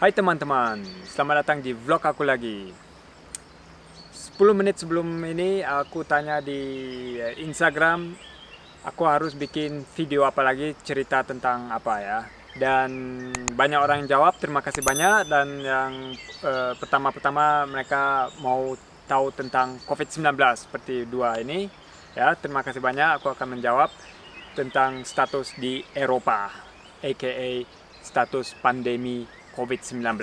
Hai teman-teman, selamat datang di vlog aku lagi. 10 menit sebelum ini aku tanya di Instagram, aku harus bikin video apa lagi, cerita tentang apa ya. Dan banyak orang yang jawab, terima kasih banyak. Dan yang pertama-pertama mereka mau tahu tentang COVID-19 seperti dua ini. Ya, terima kasih banyak, aku akan menjawab tentang status di Eropa, aka status pandemi COVID-19.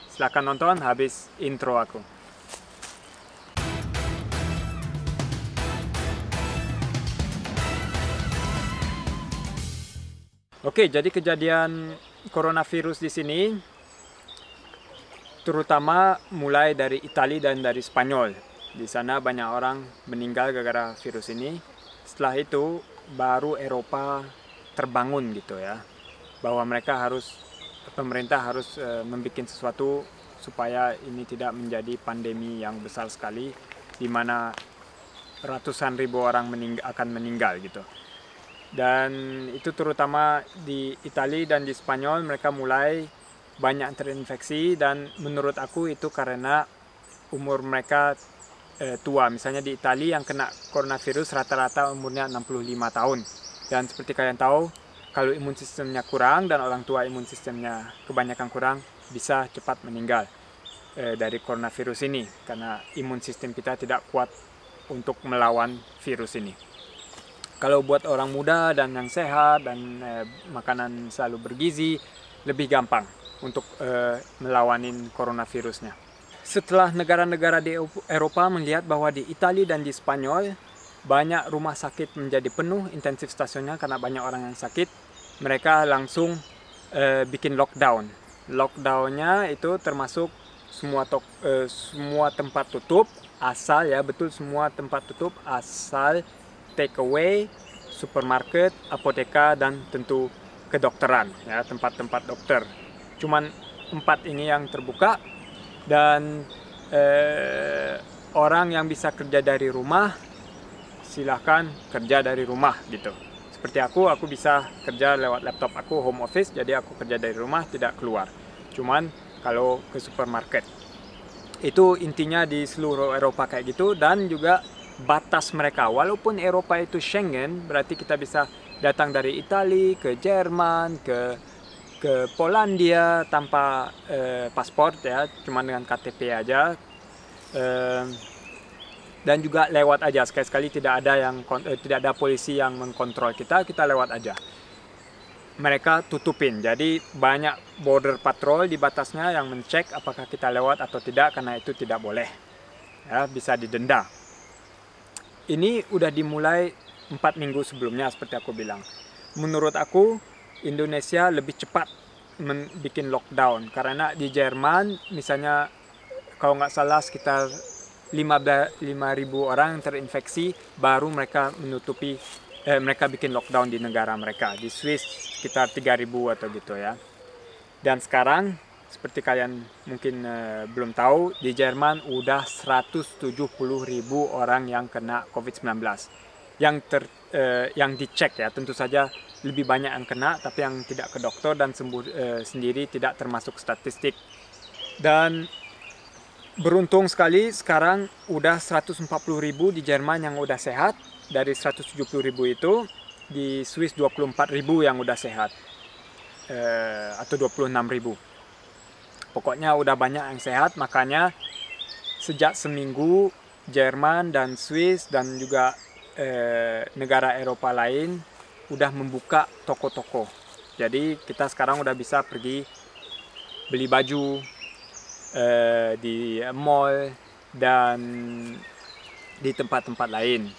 Silahkan nonton habis intro aku. Oke, jadi kejadian coronavirus di sini terutama mulai dari Italia dan dari Spanyol. Di sana banyak orang meninggal gara-gara virus ini. Setelah itu baru Eropa terbangun gitu ya. Bahwa pemerintah harus membuat sesuatu supaya ini tidak menjadi pandemi yang besar sekali di mana ratusan ribu orang akan meninggal gitu. Dan itu terutama di Italia dan di Spanyol mereka mulai banyak terinfeksi, dan menurut aku itu karena umur mereka tua. Misalnya di Italia yang kena coronavirus rata-rata umurnya 65 tahun. Dan seperti kalian tahu, kalau imun sistemnya kurang dan orang tua imun sistemnya kebanyakan kurang, bisa cepat meninggal dari coronavirus ini karena imun sistem kita tidak kuat untuk melawan virus ini. Kalau buat orang muda dan yang sehat dan makanan selalu bergizi, lebih gampang untuk melawanin coronavirusnya. Setelah negara-negara di Eropa melihat bahwa di Italia dan di Spanyol banyak rumah sakit menjadi penuh, intensif stasionnya karena banyak orang yang sakit, mereka langsung bikin lockdown. Lockdownnya itu termasuk semua tempat tutup, asal ya betul semua tempat tutup asal take away, supermarket, apoteka, dan tentu kedokteran ya, tempat-tempat dokter. Cuman 4 ini yang terbuka, dan orang yang bisa kerja dari rumah silahkan kerja dari rumah gitu. Seperti aku bisa kerja lewat laptop aku, home office, jadi aku kerja dari rumah, tidak keluar. Cuman kalau ke supermarket. Itu intinya di seluruh Eropa kayak gitu. Dan juga batas mereka, walaupun Eropa itu Schengen, berarti kita bisa datang dari Italia ke Jerman, ke Polandia tanpa paspor ya, cuma dengan KTP aja, dan juga lewat aja, sekali-sekali tidak ada polisi yang mengkontrol kita lewat aja. Mereka tutupin, jadi banyak border patrol di batasnya yang mencek apakah kita lewat atau tidak, karena itu tidak boleh ya, bisa didenda. Ini udah dimulai 4 minggu sebelumnya seperti aku bilang. Menurut aku Indonesia lebih cepat bikin lockdown, karena di Jerman misalnya kalau nggak salah sekitar 5.000 orang terinfeksi, baru mereka mereka bikin lockdown di negara mereka. Di Swiss sekitar 3.000 atau gitu ya. Dan sekarang seperti kalian mungkin belum tahu, di Jerman udah 170.000 orang yang kena COVID-19 yang dicek ya. Tentu saja lebih banyak yang kena, tapi yang tidak ke dokter dan sembuh sendiri tidak termasuk statistik. Dan beruntung sekali sekarang udah 140.000 di Jerman yang udah sehat. Dari 170.000 itu di Swiss 24.000 yang udah sehat, atau 26.000. Pokoknya udah banyak yang sehat. Makanya sejak seminggu Jerman dan Swiss dan juga negara Eropa lain udah membuka toko-toko. Jadi kita sekarang udah bisa pergi beli baju di mall dan di tempat-tempat lain.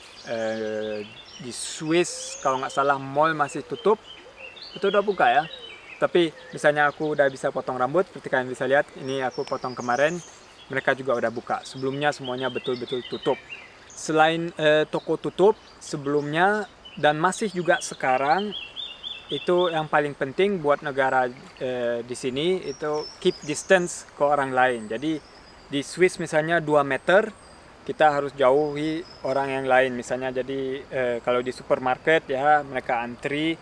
Di Swiss kalau nggak salah mall masih tutup, itu udah buka ya. Tapi misalnya aku udah bisa potong rambut, seperti kalian bisa lihat, ini aku potong kemarin, mereka juga udah buka. Sebelumnya semuanya betul-betul tutup. Selain toko tutup sebelumnya dan masih juga sekarang, itu yang paling penting buat negara di sini itu keep distance ke orang lain. Jadi di Swiss misalnya 2 meter kita harus jauhi orang yang lain. Misalnya jadi kalau di supermarket ya mereka antri,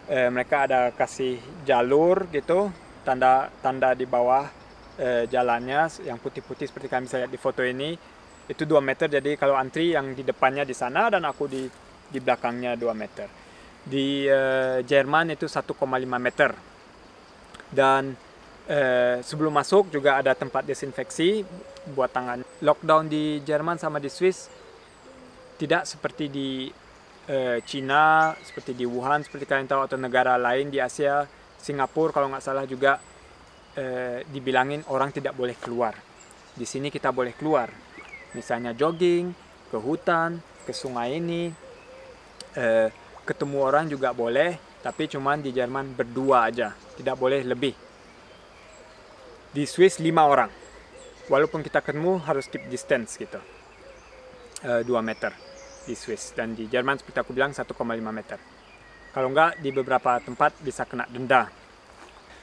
mereka ada kasih jalur gitu, tanda di bawah jalannya yang putih-putih seperti kalian bisa lihat di foto ini, itu 2 meter. Jadi kalau antri yang di depannya di sana dan aku di belakangnya 2 meter. Di Jerman itu 1,5 meter. Dan sebelum masuk juga ada tempat desinfeksi buat tangan. Lockdown di Jerman sama di Swiss tidak seperti di Cina, seperti di Wuhan, seperti kalian tahu, atau negara lain di Asia. Singapura kalau nggak salah juga dibilangin orang tidak boleh keluar. Di sini kita boleh keluar, misalnya jogging, ke hutan, ke sungai ini, ketemu orang juga boleh, tapi cuman di Jerman berdua aja, tidak boleh lebih. Di Swiss 5 orang, walaupun kita ketemu harus keep distance gitu, 2 meter di Swiss. Dan di Jerman seperti aku bilang 1,5 meter. Kalau enggak, di beberapa tempat bisa kena denda.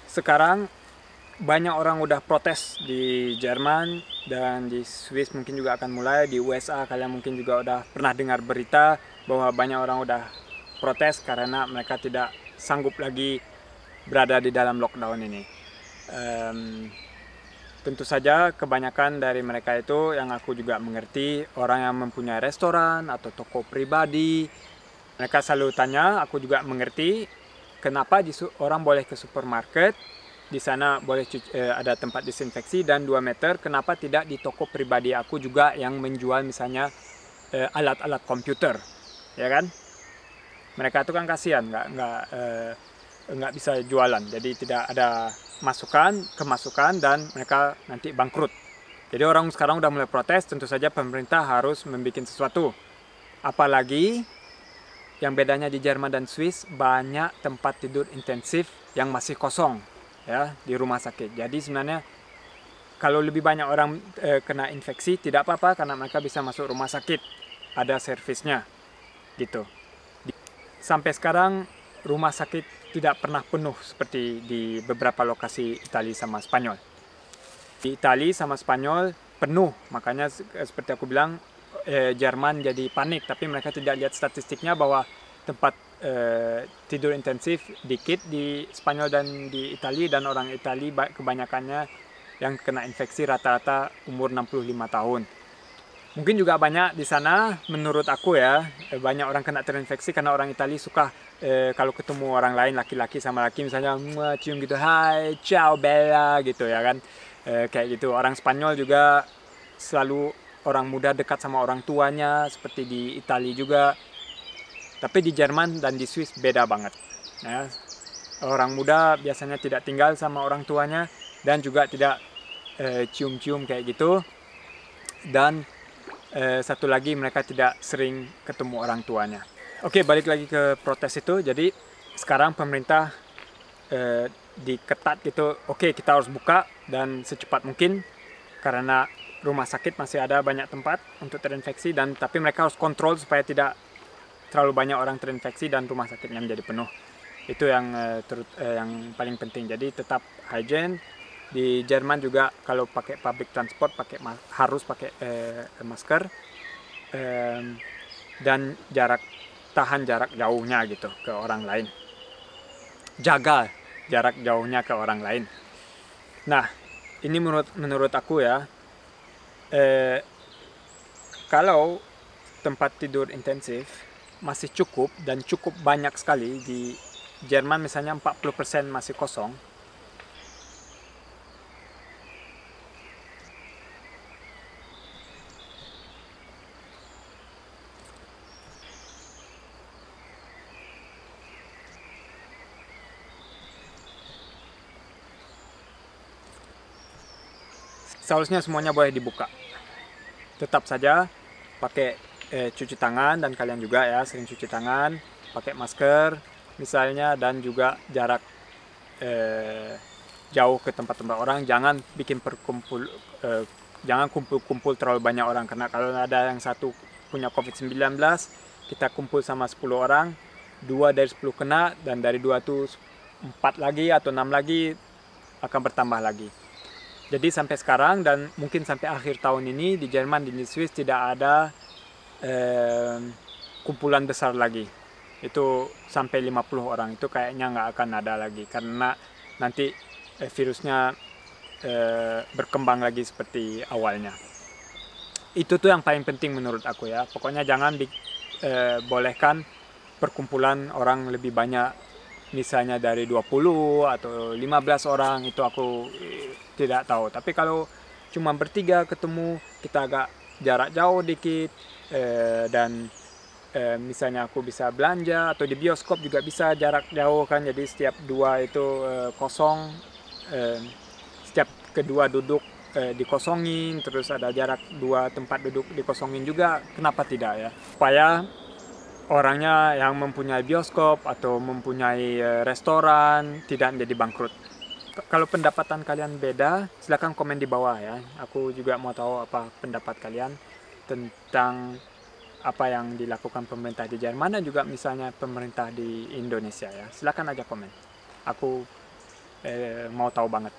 Sekarang banyak orang udah protes di Jerman, dan di Swiss mungkin juga akan mulai. Di USA kalian mungkin juga udah pernah dengar berita bahwa banyak orang udah protes karena mereka tidak sanggup lagi berada di dalam lockdown ini. Tentu saja kebanyakan dari mereka itu, yang aku juga mengerti, orang yang mempunyai restoran atau toko pribadi. Mereka selalu tanya, aku juga mengerti, kenapa orang boleh ke supermarket, di sana boleh ada tempat disinfeksi dan 2 meter, kenapa tidak di toko pribadi aku juga yang menjual misalnya alat-alat komputer, ya kan? Mereka itu kan kasihan, nggak bisa jualan, jadi tidak ada kemasukan dan mereka nanti bangkrut. Jadi orang sekarang udah mulai protes. Tentu saja pemerintah harus membuat sesuatu. Apalagi yang bedanya di Jerman dan Swiss, banyak tempat tidur intensif yang masih kosong ya di rumah sakit. Jadi sebenarnya kalau lebih banyak orang kena infeksi tidak apa-apa, karena mereka bisa masuk rumah sakit, ada servisnya gitu. Sampai sekarang rumah sakit tidak pernah penuh seperti di beberapa lokasi Italia sama Spanyol. Di Italia sama Spanyol penuh, makanya seperti aku bilang Jerman jadi panik, tapi mereka tidak lihat statistiknya bahwa tempat tidur intensif dikit di Spanyol dan di Italia, dan orang Italia kebanyakannya yang kena infeksi rata-rata umur 65 tahun. Mungkin juga banyak di sana, menurut aku ya, banyak orang kena terinfeksi karena orang Italia suka kalau ketemu orang lain, laki-laki sama laki, misalnya cium gitu, hai, ciao bella gitu ya kan, kayak gitu. Orang Spanyol juga selalu orang muda dekat sama orang tuanya, seperti di Italia juga. Tapi di Jerman dan di Swiss beda banget. Ya. Orang muda biasanya tidak tinggal sama orang tuanya dan juga tidak cium-cium kayak gitu. Dan satu lagi, mereka tidak sering ketemu orang tuanya. Oke, balik lagi ke protes itu. Jadi sekarang pemerintah diketat gitu. Oke, kita harus buka dan secepat mungkin karena rumah sakit masih ada banyak tempat untuk terinfeksi, dan tapi mereka harus kontrol supaya tidak terlalu banyak orang terinfeksi dan rumah sakitnya menjadi penuh. Itu yang yang paling penting. Jadi tetap hygiene. Di Jerman juga kalau pakai public transport harus pakai masker dan tahan jarak jauhnya gitu ke orang lain. Jaga jarak jauhnya ke orang lain. Nah, ini menurut aku ya, kalau tempat tidur intensif masih cukup dan cukup banyak sekali di Jerman, misalnya 40% masih kosong. Seharusnya semuanya boleh dibuka. Tetap saja pakai cuci tangan, dan kalian juga ya sering cuci tangan, pakai masker misalnya, dan juga jarak jauh ke tempat-tempat orang. Jangan bikin jangan kumpul-kumpul terlalu banyak orang, karena kalau ada yang satu punya COVID-19, kita kumpul sama 10 orang, 2 dari 10 kena, dan dari 2 itu 4 lagi atau 6 lagi akan bertambah lagi. Jadi sampai sekarang dan mungkin sampai akhir tahun ini di Jerman, di Swiss tidak ada kumpulan besar lagi. Itu sampai 50 orang itu kayaknya nggak akan ada lagi, karena nanti virusnya berkembang lagi seperti awalnya. Itu tuh yang paling penting menurut aku ya. Pokoknya jangan bolehkan perkumpulan orang lebih banyak, misalnya dari 20 atau 15 orang, itu aku tidak tahu. Tapi kalau cuma bertiga ketemu, kita agak jarak jauh dikit, dan misalnya aku bisa belanja atau di bioskop juga bisa jarak jauh kan, jadi setiap dua itu kosong, setiap kedua duduk dikosongin, terus ada jarak dua tempat duduk dikosongin juga, kenapa tidak ya, supaya orangnya yang mempunyai bioskop atau mempunyai restoran tidak menjadi bangkrut. Kalau pendapatan kalian beda, silahkan komen di bawah ya. Aku juga mau tahu apa pendapat kalian tentang apa yang dilakukan pemerintah di Jerman dan juga misalnya pemerintah di Indonesia ya. Silahkan aja komen. Aku mau tahu banget.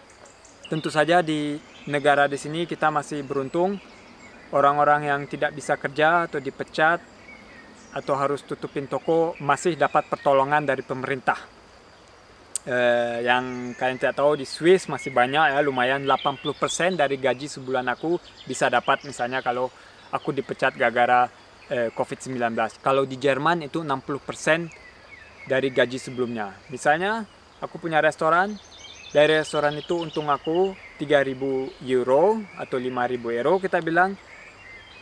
Tentu saja di negara di sini kita masih beruntung, orang-orang yang tidak bisa kerja atau dipecat atau harus tutupin toko masih dapat pertolongan dari pemerintah. Yang kalian tidak tahu, di Swiss masih banyak ya, lumayan 80% dari gaji sebulan aku bisa dapat, misalnya kalau aku dipecat gara-gara COVID-19. Kalau di Jerman itu 60% dari gaji sebelumnya. Misalnya aku punya restoran, dari restoran itu untung aku 3.000 euro atau 5.000 euro kita bilang.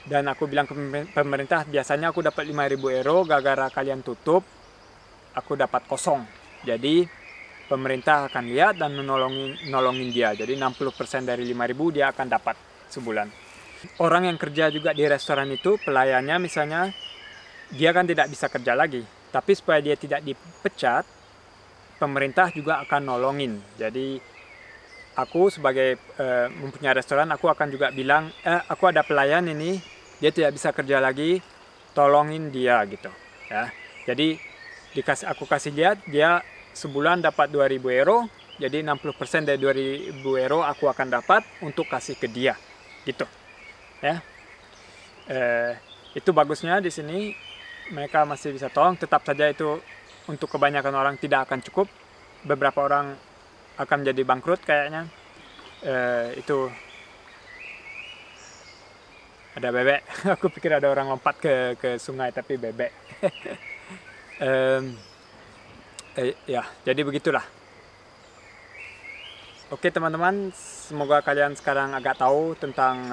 Dan aku bilang ke pemerintah, biasanya aku dapat 5.000 euro, gara-gara kalian tutup, aku dapat kosong. Jadi pemerintah akan lihat dan nolongin dia. Jadi 60% dari 5.000 dia akan dapat sebulan. Orang yang kerja juga di restoran itu, pelayannya misalnya, dia kan tidak bisa kerja lagi. Tapi supaya dia tidak dipecat, pemerintah juga akan nolongin. Jadi aku sebagai mempunyai restoran, aku akan juga bilang, aku ada pelayan ini, dia tidak bisa kerja lagi, tolongin dia gitu ya. Jadi aku kasih lihat, dia sebulan dapat 2.000 euro, jadi 60% dari 2.000 euro aku akan dapat untuk kasih ke dia gitu ya. Itu bagusnya di sini mereka masih bisa tolong. Tetap saja itu untuk kebanyakan orang tidak akan cukup, beberapa orang akan menjadi bangkrut kayaknya. Itu ada bebek. Aku pikir ada orang lompat ke sungai, tapi bebek. Ya, jadi begitulah. Oke teman-teman, semoga kalian sekarang agak tahu tentang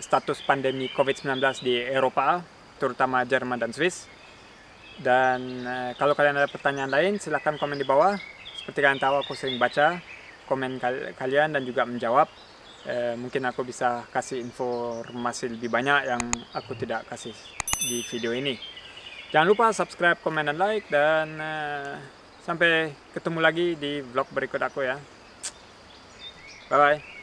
status pandemi COVID-19 di Eropa, terutama Jerman dan Swiss. Dan kalau kalian ada pertanyaan lain, silahkan komen di bawah. Seperti kalian tahu, aku sering baca komen kalian dan juga menjawab. Mungkin aku bisa kasih informasi lebih banyak yang aku tidak kasih di video ini. Jangan lupa subscribe, komen, dan like. Dan sampai ketemu lagi di vlog berikut aku ya. Bye-bye.